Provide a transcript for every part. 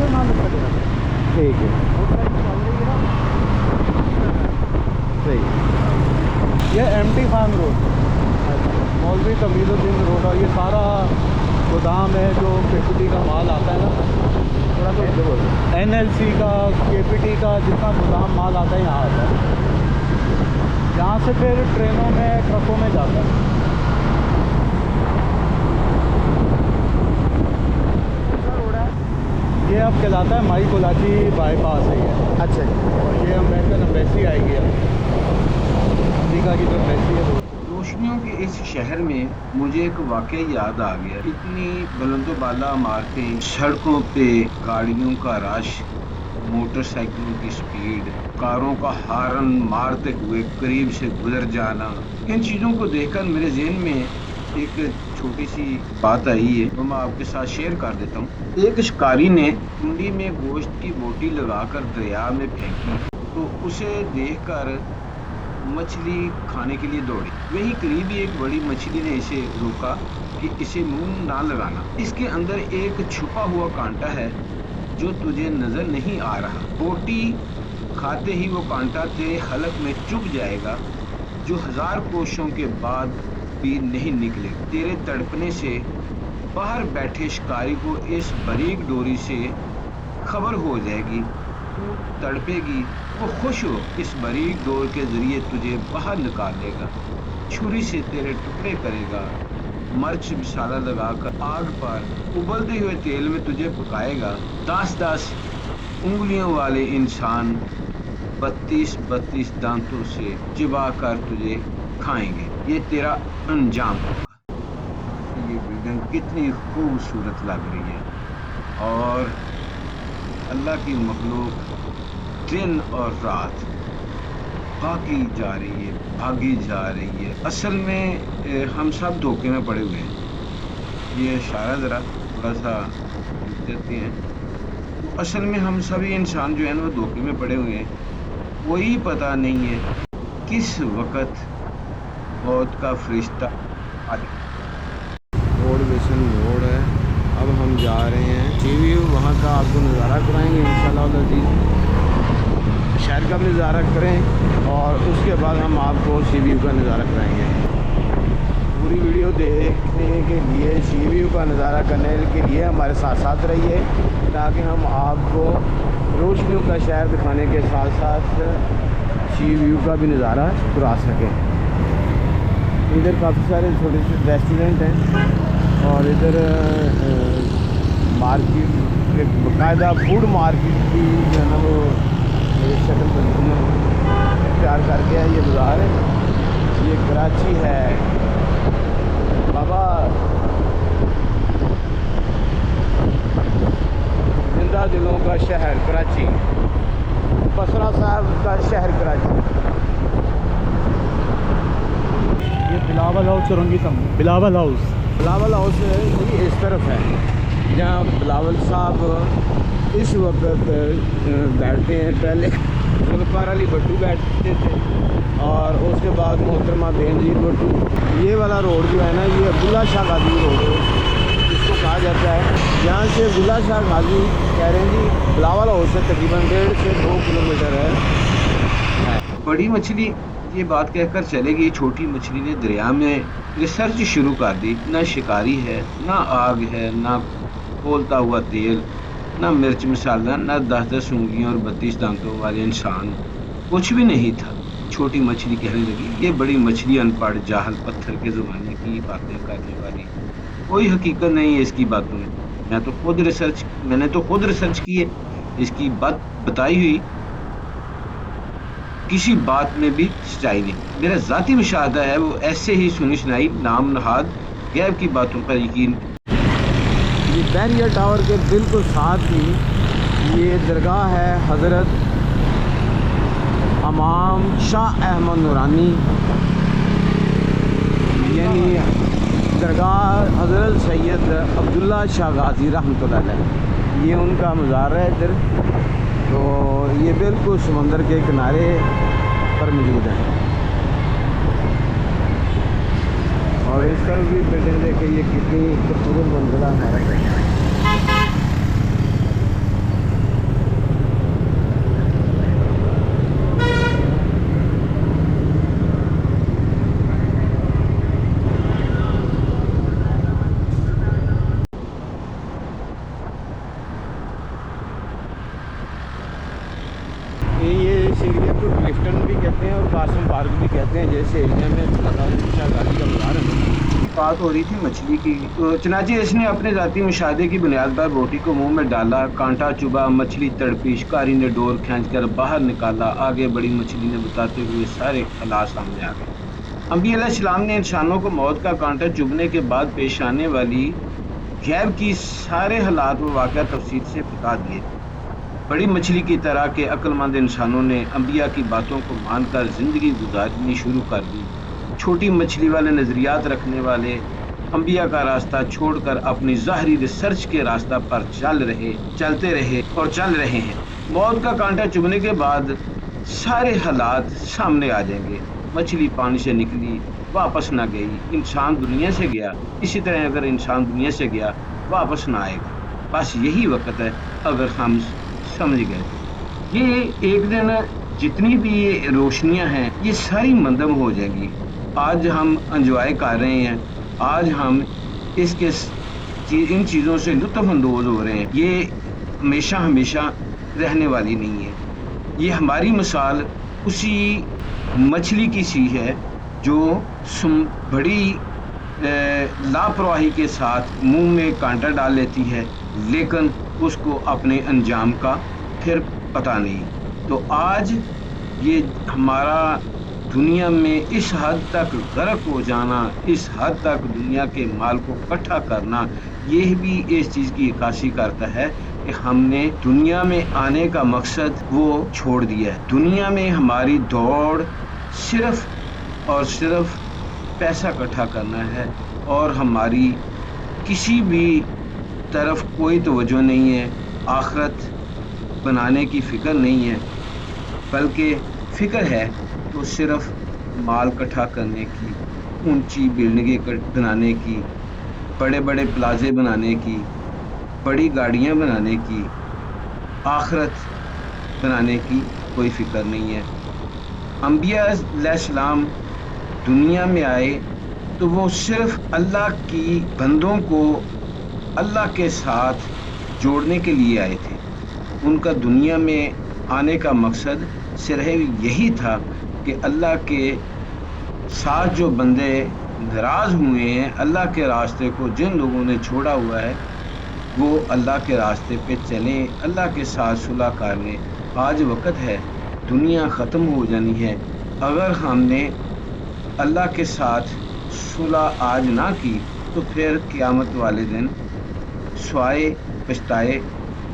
से ना लगता है। ठीक है, सही। ये एमटी खान रोड, मौलवी तमीज़ुद्दीन रोड, और ये सारा गोदाम है जो केपीटी का माल आता है ना, थोड़ा तो एनएलसी का, केपीटी का जितना गोदाम माल आता है यहाँ आता है। यहाँ से फिर ट्रेनों में, ट्रकों में जाता है। ये अब कहलाता है माई कोलाची बाईपास है ये। अच्छा जी। और ये अमेरिकन एम्बेसी आएगी अब, अमेरिका की जो एम्बेसी है वो। रोशनियों के इस शहर में मुझे एक वाक़या याद आ गया। इतनी बुलंदोबाला इमारतें, सड़कों पे गाड़ियों का रश, मोटरसाइकिलों की स्पीड, कारों का हॉर्न मारते हुए करीब से गुजर जाना, इन चीज़ों को देखकर मेरे ज़हन में एक छोटी सी बात आई है, वो मैं आपके साथ शेयर कर देता हूँ। एक शिकारी ने कुंडी में गोश्त की बोटी लगाकर दरिया में फेंकी, तो उसे देखकर मछली खाने के लिए दौड़ी। वहीं करीब ही एक बड़ी मछली ने इसे रोका कि इसे मुंह ना लगाना, इसके अंदर एक छुपा हुआ कांटा है जो तुझे नजर नहीं आ रहा। बोटी खाते ही वो कांटा तेरे हलक में चुभ जाएगा, जो 1000 कोशिशों के बाद भी नहीं निकलेगा। तेरे तड़पने से बाहर बैठे शिकारी को इस बारीक डोरी से खबर हो जाएगी। तू तड़पेगी, वो खुश हो इस बारीक डोर के जरिए तुझे बाहर निकाल लेगा, छुरी से तेरे टुकड़े करेगा, मिर्च मसाला लगाकर आग पर उबलते हुए तेल में तुझे पकाएगा। 10-10 उंगलियों वाले इंसान 32-32 दांतों से चिबा कर तुझे खाएंगे। ये तेरा अंजाम होगा। ये बिल्डिंग कितनी खूबसूरत लग रही है, और अल्लाह की मखलूक दिन और रात भागी जा रही है, भागी जा रही है। असल में हम सब धोखे में पड़े हुए हैं। ये इशारा जरा थोड़ा सा रुक जाते हैं। तो असल में हम सभी इंसान जो है ना, वो धोखे में पड़े हुए हैं। कोई पता नहीं है किस वक्त मौत का फरिश्ता आ जाए। रोड बेसन मोड़ है। अब हम जा रहे हैं सी व्यू, वहाँ का आपको नज़ारा कराएंगे इंशाल्लाह अज़ीज़। शहर का भी नज़ारा करें और उसके बाद हम आपको सी व्यू का नज़ारा कराएंगे। पूरी वीडियो देखने के लिए, सी व्यू का नज़ारा करने के लिए हमारे साथ साथ रहिए, ताकि हम आपको रोशनियों का शहर दिखाने के साथ साथ सी व्यू का भी नज़ारा करा सकें। इधर काफ़ी सारे छोटे छोटे रेस्टोरेंट हैं और इधर मार्केट, एक बाकायदा फूड मार्केट की जो है ना वो शक्ल बनी है, तैयार करके है। ये बाज़ार है, ये कराची है बाबा, जिंदा दिलों का शहर कराची, बसरा साहब का शहर कराची। ये बिलावल हाउस चुरंगी समझ, बिलावल हाउस। बिलावल हाउस ये इस तरफ है, जहाँ बिलावल साहब इस वक्त बैठते हैं। पहले जुल्फ़ार अली भट्टू बैठते थे और उसके बाद मोहतरमा बेनज़ीर भट्टू। ये वाला रोड जो है ना, ये अब्दुल्ला शाह गाजी रोड इसको कहा जाता है। यहाँ से अब्दुल्ला शाह गाजी कह रहे हैं जी, बिलावल हाउस से तकरीबन 1.5 से 2 किलोमीटर है। बड़ी मछली ये बात कहकर चले गई, छोटी मछली ने दरिया में रिसर्च शुरू कर दी। ना शिकारी है, ना आग है, ना खोलता हुआ तेल, ना मिर्च मसाला, ना 10-10 उंगलियों और 32 दांतों वाले इंसान, कुछ भी नहीं था। छोटी मछली कहने लगी, ये बड़ी मछली अनपढ़, जाहल, पत्थर के जमाने की बातें करने वाली, कोई हकीकत नहीं है इसकी बातों में। मैंने तो खुद रिसर्च की है। इसकी बात बताई हुई किसी बात में भी सच्चाई नहीं। मेरा जाती मुशाहदा है, वो ऐसे ही सुनी सुनाई नाम नहाद गैब की बातों पर यकीन। ये बैरियर टावर के बिल्कुल साथ ही ये दरगाह है हज़रत इमाम शाह अहमद नूरानी, यानी दरगाह हज़रत सैयद अब्दुल्ला शाह गाजी रहमतुल्लाह अलैह, ये उनका मज़ार है इधर। तो ये बिल्कुल समंदर के किनारे पर मौजूद है। और इस तरफ भी बिल्डिंग देखिए, ये कितनी खूबसूरत मंजिला है। वेस्टर्न भी कहते हैं और कासम पार्क भी कहते हैं, जैसे एरिया में गाड़ी का बाजार है। बात हो रही थी मछली की, तो चनाचे इसने अपने जाती मुशाहदे की बुनियाद पर बोटी को मुंह में डाला, कांटा चुभा, मछली तड़पी, शिकारी ने डोर खींचकर बाहर निकाला, आगे बड़ी मछली ने बताते हुए सारे हालात सामने आ गए। अंबिया अलैहिस्सलाम ने इंसानों को मौत का कांटा चुभने के बाद पेश आने वाली गैब की सारे हालात व वाक़या तफसील से बता दिए। बड़ी मछली की तरह के अक्लमंद इंसानों ने अंबिया की बातों को मानकर जिंदगी गुजारनी शुरू कर दी। छोटी मछली वाले नजरियात रखने वाले अंबिया का रास्ता छोड़कर अपनी ज़ाहरी रिसर्च के रास्ता पर चलते रहे और चल रहे हैं। मौत का कांटा चुभने के बाद सारे हालात सामने आ जाएंगे। मछली पानी से निकली, वापस ना गई, इंसान दुनिया से गया, इसी तरह अगर इंसान दुनिया से गया वापस ना आएगा। बस यही वक्त है, अगर हम समझ गए तो ये एक दिन जितनी भी ये रोशनियां हैं ये सारी मंदम हो जाएंगी। आज हम एंजॉय कर रहे हैं, आज हम इसके इन चीजों से लुत्फ अंदोज हो रहे हैं, ये हमेशा हमेशा रहने वाली नहीं है। ये हमारी मिसाल उसी मछली की सी है जो बड़ी लापरवाही के साथ मुंह में कांटा डाल लेती है, लेकिन उसको अपने अंजाम का फिर पता नहीं। तो आज ये हमारा दुनिया में इस हद तक गर्क हो जाना, इस हद तक दुनिया के माल को इकट्ठा करना, ये भी इस चीज की इक्कासी करता है कि हमने दुनिया में आने का मकसद वो छोड़ दिया है। दुनिया में हमारी दौड़ सिर्फ और सिर्फ पैसा इकट्ठा करना है और हमारी किसी भी तरफ कोई तवज्जो नहीं है, आखिरत बनाने की फिक्र नहीं है, बल्कि फिक्र है तो सिर्फ माल इकट्ठा करने की, ऊंची बिल्डिंगें बनाने की, बड़े बड़े प्लाजे बनाने की, बड़ी गाड़ियां बनाने की, आखिरत बनाने की कोई फिक्र नहीं है। अंबिया अलैहिस्सलाम दुनिया में आए तो वो सिर्फ अल्लाह की बंदों को अल्लाह के साथ जोड़ने के लिए आए थे। उनका दुनिया में आने का मकसद सिर्फ यही था कि अल्लाह के साथ जो बंदे नाराज हुए हैं, अल्लाह के रास्ते को जिन लोगों ने छोड़ा हुआ है, वो अल्लाह के रास्ते पे चलें, अल्लाह के साथ सुलह कर लें। आज वक्त है, दुनिया ख़त्म हो जानी है। अगर हमने अल्लाह के साथ सुलह आज ना की तो फिर क़यामत वाले दिन स्वाए पछताए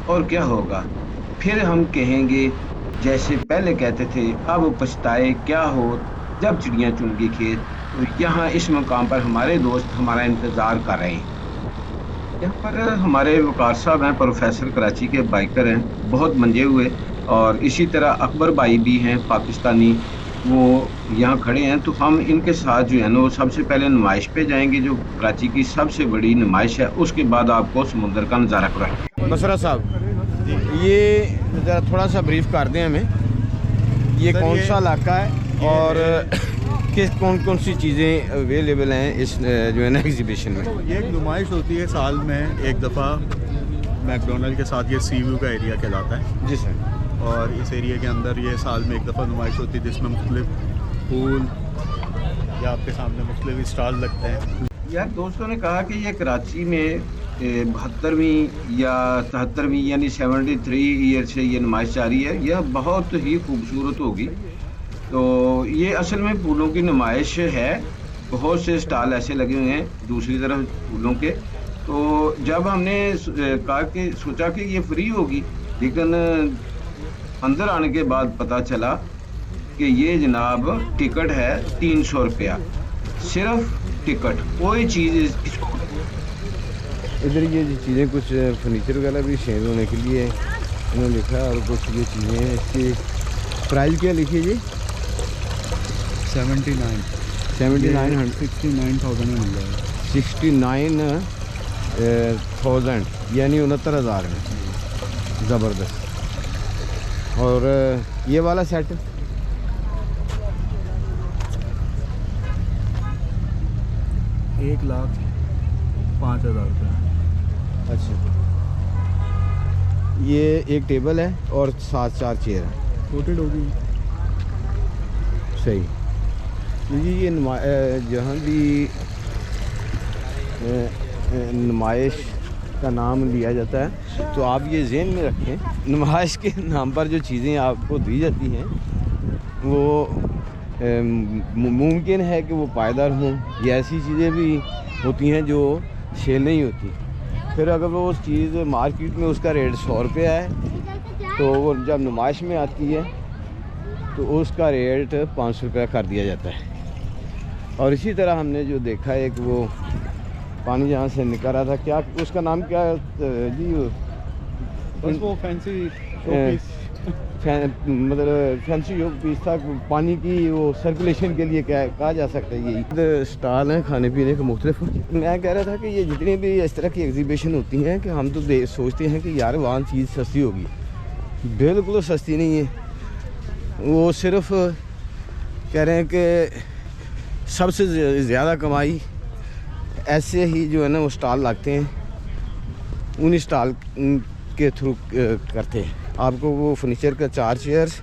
और क्या होगा। फिर हम कहेंगे जैसे पहले कहते थे, अब पछताए क्या हो जब चिड़ियाँ चुन गई खेत। तो यहाँ इस मकाम पर हमारे दोस्त हमारा इंतज़ार कर रहे हैं। यहाँ पर हमारे वकार साहब हैं, प्रोफेसर कराची के बाइकर हैं, बहुत मंजे हुए, और इसी तरह अकबर भाई भी हैं पाकिस्तानी, वो यहाँ खड़े हैं। तो हम इनके साथ जो है ना, वो सबसे पहले नुमाइश पे जाएंगे जो कराची की सबसे बड़ी नुमाइश है, उसके बाद आपको समुंदर का नज़ारा कराएंगे। बसरा साहब, ये ज़रा थोड़ा सा ब्रीफ कर दें हमें, ये कौन सा इलाका है और किस कौन सी चीज़ें अवेलेबल हैं इस जो है ना एग्जीबिशन में। ये एक नुमाइश होती है साल में एक दफ़ा मैकडोनल्ड के साथ, ये सी व्यू का एरिया कहलाता है जी सर। और इस एरिया के अंदर ये साल में एक दफ़ा नुमाइश होती है जिसमें मुख्तलिफ फूल या आपके सामने मुख्तलिफ स्टॉल लगते हैं। यार दोस्तों ने कहा कि ये कराची में 72वीं या 73वीं यानी 73 ईयर से ये नुमाइश जारी है। यह बहुत ही खूबसूरत होगी। तो ये असल में फूलों की नुमाइश है, बहुत से स्टॉल ऐसे लगे हुए हैं दूसरी तरफ फूलों के। तो जब हमने कहा कि सोचा कि ये फ्री होगी, लेकिन अंदर आने के बाद पता चला कि ये जनाब टिकट है 300 रुपया, सिर्फ टिकट, कोई चीज़ इसको। इधर ये चीज़ें कुछ फर्नीचर वगैरह भी शेयर होने के लिए इन्होंने लिखा है, और कुछ ये चीज़ें हैं। इसकी प्राइस क्या लिखी जी? 69 69,000 में मिल जाएगा। 69,000 यानी 69,000 में। ज़बरदस्त। और ये वाला सेट 1,05,000 रुपये। अच्छा, ये एक टेबल है और 7 4 चेयर है। कोटेड होगी सही। जी ये जहाँ भी नुमाइश का नाम लिया जाता है तो आप ये ज़हन में रखें, नुमाइश के नाम पर जो चीज़ें आपको दी जाती हैं वो मुमकिन है कि वो पायदार हों, या ऐसी चीज़ें भी होती हैं जो सेल नहीं होती। फिर अगर वो उस चीज़ मार्केट में उसका रेट 100 रुपया है तो वो जब नुमाइश में आती है तो उसका रेट 500 रुपया कर दिया जाता है। और इसी तरह हमने जो देखा है कि वो पानी जहाँ से निकल रहा था, क्या उसका नाम क्या जी? बस वो फैंसी मतलब फैंसी जो पीस था, पानी की वो सर्कुलेशन के लिए क्या कहा जा सकता है। यही स्टॉल हैं खाने पीने के मुख्तलिफ। मैं कह रहा था कि ये जितनी भी इस तरह की एग्जीबिशन होती हैं कि हम तो सोचते हैं कि यार वहाँ चीज़ सस्ती होगी, बिल्कुल सस्ती नहीं है। वो सिर्फ कह रहे हैं कि सबसे ज़्यादा कमाई ऐसे ही जो है ना वो स्टॉल लगते हैं, उन स्टॉल के थ्रू करते हैं। आपको वो फर्नीचर का 4 चेयर्स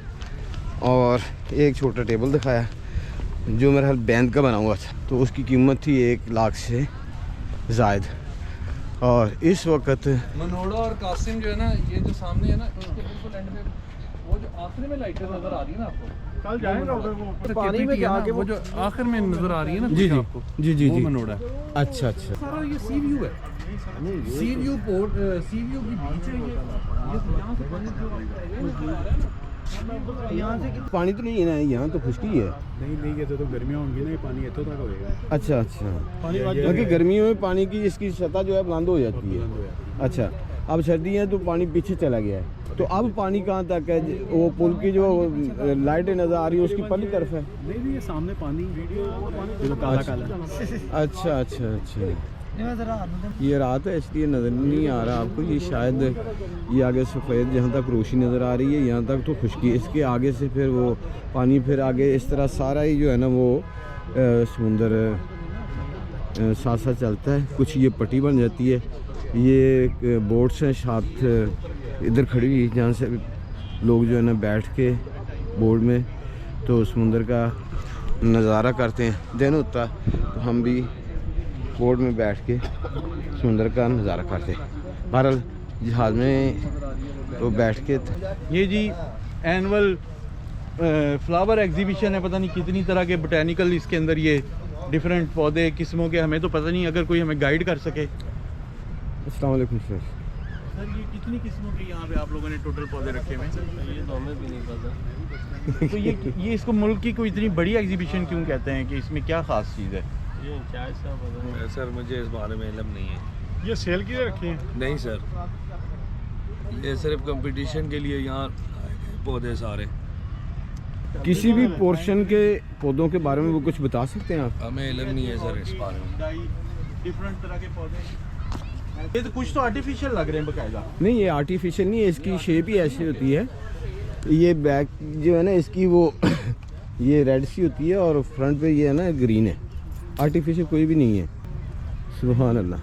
और एक छोटा टेबल दिखाया जो मेरा हाल बैंड का बना हुआ था, तो उसकी कीमत थी 1 लाख से ज़ायद। और इस वक्त मनोड़ा और कासिम जो है ना, ये जो सामने है ना, उसके बिल्कुल एंड पे वो जो आखिर में लाइटें नजर आ रही है ना आपको, कल जाएगा उधर वो पानी में जाके वो जो आखिर में नजर आ रही है ना जी जी आपको, जी जी वो जी मनोड़ा है। अच्छा अच्छा। सारा ये सी व्यू है, सी व्यू पोर्ट, सी व्यू की बीच है ये यहाँ से पानी जो आ रहा है ना, यहाँ से पानी तो नहीं है ना यहाँ, तो खुशकी है। नहीं ये तो गर्मियाँ होंगी ना, ये पानी इतना तक होएगा। अच्छा अच्छा, पानी क्योंकि गर्मियों में पानी की इसकी सतह जो है बुलंद हो जाती है। अच्छा, अब सर्दी है तो पानी पीछे चला गया है, तो अब पानी कहाँ तक है? वो पुल की जो लाइटें नज़र आ रही है उसकी पहली तरफ है। नहीं ये सामने पानी जो काला काला। अच्छा अच्छा अच्छा, ये रात है इसलिए नज़र नहीं आ रहा आपको। ये शायद ये आगे सफ़ेद जहाँ तक रोशनी नज़र आ रही है यहाँ तक तो खुशकी, इसके आगे से फिर वो पानी फिर आगे इस तरह सारा ही जो है ना वो समुंदर साथ साथ चलता है। कुछ ये पट्टी बन जाती है, ये बोट्स हैं साथ इधर खड़ी हुई जहाँ से लोग जो है ना बैठ के बोर्ड में तो समुंदर का नज़ारा करते हैं। दिन होता तो हम भी बोर्ड में बैठ के समुंदर का नज़ारा करते हैं। बहरहाल जहाज़ में तो बैठ के ये जी एनुअल फ्लावर एग्जीबिशन है, पता नहीं कितनी तरह के बोटेनिकल इसके अंदर ये डिफरेंट पौधे किस्मों के, हमें तो पता नहीं, अगर कोई हमें गाइड कर सके। अस्सलाम वालेकुम सर। सर ये कितनी किस्मों के यहाँ पे आप लोगों ने टोटल पौधे रखे हुए हैं? ये तो हमें भी नहीं पता। तो ये इसको मुल्क की कोई इतनी बड़ी एग्जीबिशन क्यों कहते हैं, कि इसमें क्या ख़ास चीज़ है? ये इंचार्ज साहब पता नहीं सर, मुझे इस बारे में इल्म नहीं है। ये सेल के लिए रखे हैं? नहीं सर, ये सिर्फ कंपटीशन के लिए यहाँ पौधे सारे। किसी भी पोर्शन के पौधों के बारे में वो कुछ बता सकते हैं आप? हमें इल्म नहीं है सर इस बारे में। डिफरेंट तरह के पौधे, ये तो कुछ तो आर्टिफिशियल लग रहे हैं बकायदा। नहीं ये आर्टिफिशियल नहीं है, इसकी शेप ही ऐसी होती है। ये बैक जो है ना इसकी वो ये रेड सी होती है और फ्रंट पे ये है ना ग्रीन है, आर्टिफिशियल कोई भी नहीं है। सुभान अल्लाह।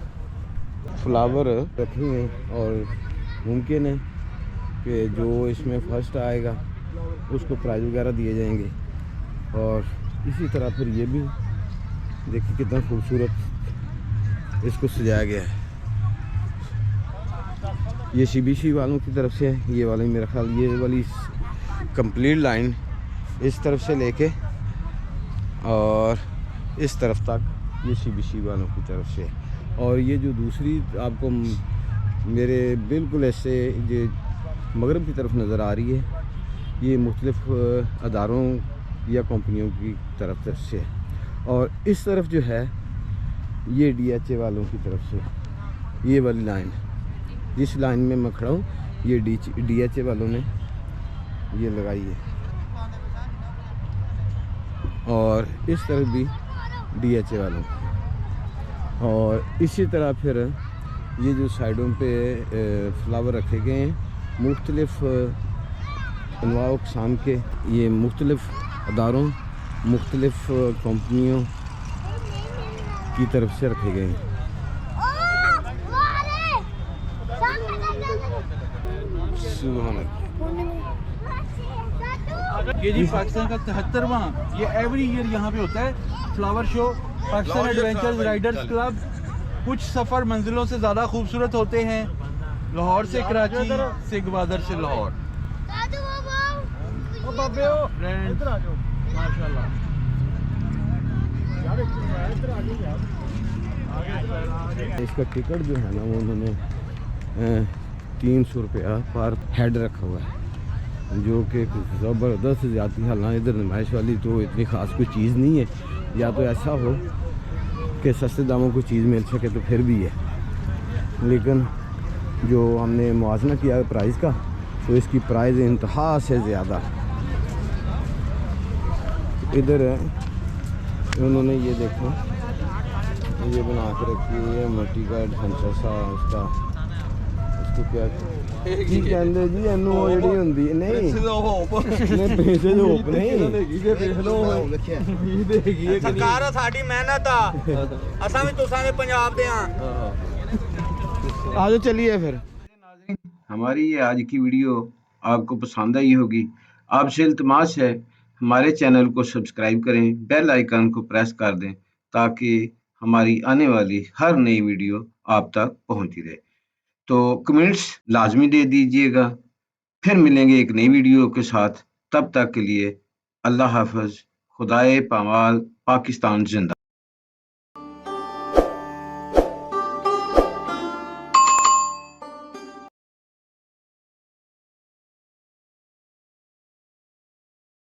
फ्लावर रखे हुए हैं और मुमकिन है कि जो इसमें फर्स्ट आएगा उसको प्राइज़ वगैरह दिए जाएंगे। और इसी तरह फिर ये भी देखिए कितना खूबसूरत इसको सजाया गया है। ये CBC वालों की तरफ से है, ये वाली मेरा ख्याल ये वाली कंप्लीट लाइन इस तरफ से लेके और इस तरफ तक ये CBC वालों की तरफ से है। और ये जो दूसरी आपको मेरे बिल्कुल ऐसे ये मगरब की तरफ नज़र आ रही है, ये मुख्तलिफ़ अदारों या कंपनियों की तरफ से है। और इस तरफ जो है ये DHA वालों की तरफ से, ये वाली लाइन जिस लाइन में मैं खड़ा हूँ ये DHA वालों ने ये लगाई है। और इस तरफ भी DHA वालों, और इसी तरह फिर ये जो साइडों पे फ्लावर रखे गए हैं मुख्तलिफ़ अनवा अक़साम के, ये मुख्तलिफ़ अदारों मुख्तलिफ़ कंपनियों की तरफ से रखे गए हैं। सुभान अल्लाह। ये जी पाकिस्तान का 73वां, ये एवरी ईयर यहाँ पे होता है flower show. Pakistan adventures Riders club. कुछ सफ़र मंजिलों से ज़्यादा खूबसूरत होते हैं। लाहौर से कराची, से ग्वादर से लाहौर। माशाल्लाह। इसका टिकट जो है ना वो उन्होंने 300 रुपया पर हेड रखा हुआ है, जो कि ज़बरदस्त ज़्यादा। हालांकि इधर नुमाइश वाली तो इतनी ख़ास कोई चीज़ नहीं है, या तो ऐसा हो कि सस्ते दामों को चीज़ मिल सके तो फिर भी है, लेकिन जो हमने मुआवजा किया प्राइस का तो इसकी प्राइस इंतहा से ज़्यादा। इधर है उन्होंने ये देखो ये बना के रखी है मट्टी का ढांचा सा, उसका उसको क्या की कहते जी एनू जी होंगी नहीं पैसे जो होप नहीं सरकार साडी मेहनत आ असां भी तुसां दे पंजाब दे हां। आ जाओ चलिए फिर। हमारी ये आज की वीडियो आपको पसंद आई होगी। आपसे इल्तमास है हमारे चैनल को सब्सक्राइब करें, बेल आइकन को प्रेस कर दें ताकि हमारी आने वाली हर नई वीडियो आप तक पहुंचती रहे। तो कमेंट्स लाजमी दे दीजिएगा। फिर मिलेंगे एक नई वीडियो के साथ। तब तक के लिए अल्लाह हाफ़िज़। खुदाए पामाल। पाकिस्तान जिंदा।